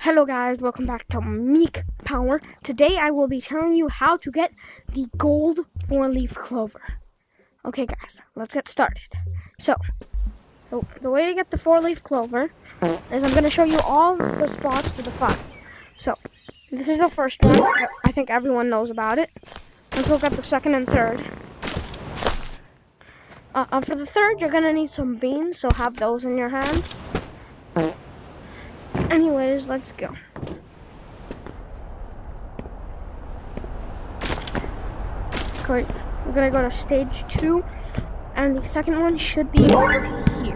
Hello guys, welcome back to Meek Power. Today I will be telling you how to get the gold 4-leaf clover. Okay guys, let's get started. So, the way to get the 4-leaf clover is I'm going to show you all the spots for the 5. So, this is the first one. I think everyone knows about it. Let's look at the second and third. For the third, you're going to need some beans, so have those in your hand. Anyways, let's go. Okay, we're gonna go to stage 2, and the second one should be over here.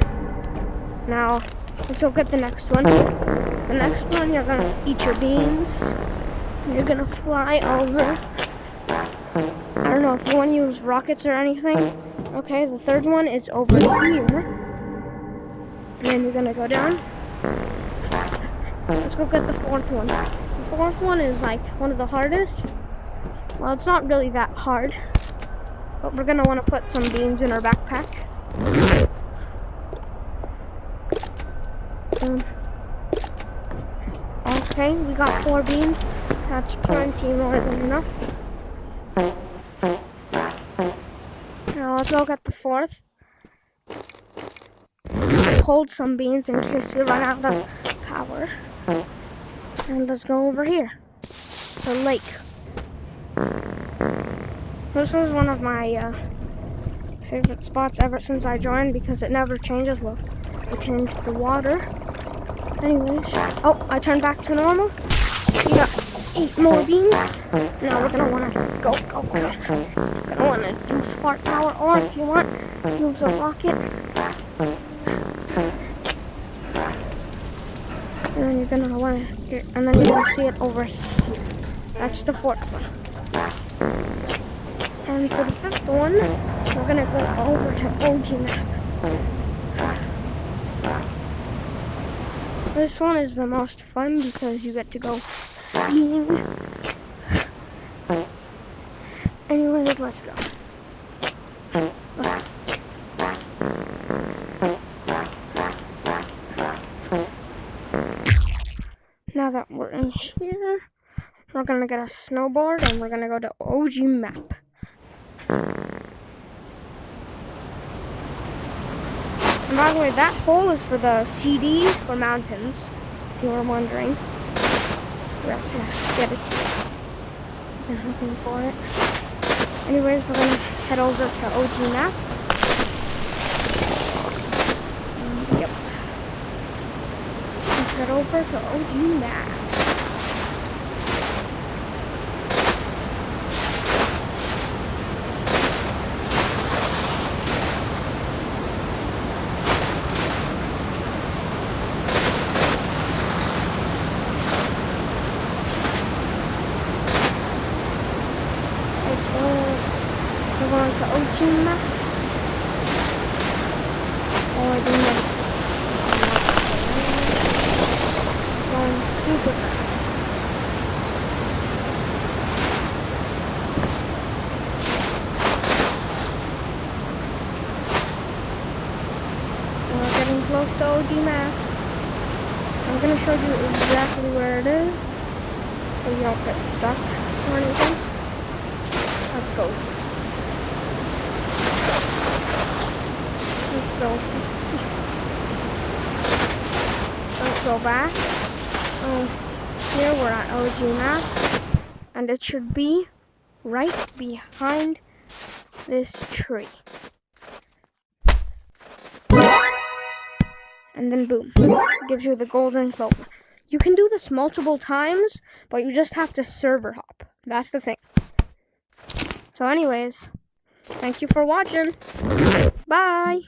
Now, let's look at the next one. The next one, you're gonna eat your beans, and you're gonna fly over. I don't know if you want to use rockets or anything. Okay, the third one is over here, and then you're gonna go down. Let's go get the fourth one. The fourth one is like one of the hardest. Well, it's not really that hard, but we're gonna want to put some beans in our backpack. Okay, we got 4 beans. That's plenty more than enough. Now let's go get the fourth. Let's hold some beans in case we run out of power. And let's go over here. The lake. This was one of my favorite spots ever since I joined because it never changes. Well, they changed the water. Anyways. Oh, I turned back to normal. We got 8 more beans. Now we're gonna wanna go. We're gonna wanna use fart power, or if you want, use a rocket. And then you're gonna want to, and then you're gonna see it over here. That's the 4th one. And for the 5th one, we're gonna go over to OG map. This one is the most fun because you get to go skiing. Anyways, let's go. Now that we're in here, we're gonna get a snowboard and we're gonna go to OG map. And by the way, that hole is for the CD for mountains, if you were wondering. We have to get it. Been looking for it. Anyways, we're gonna head over to OG map. Yep. Let's head over to OG map. Let's go. We're going to OG map. Oh, I didn't know. Going super fast. We're getting close to OG map. I'm gonna show you exactly where it is, so you don't get stuck or anything. Let's go. Let's go. Let's go back. Here we're at OG map, and it should be right behind this tree. And then boom, it gives you the golden clover. You can do this multiple times, but you just have to server hop. That's the thing. So anyways, thank you for watching. Bye.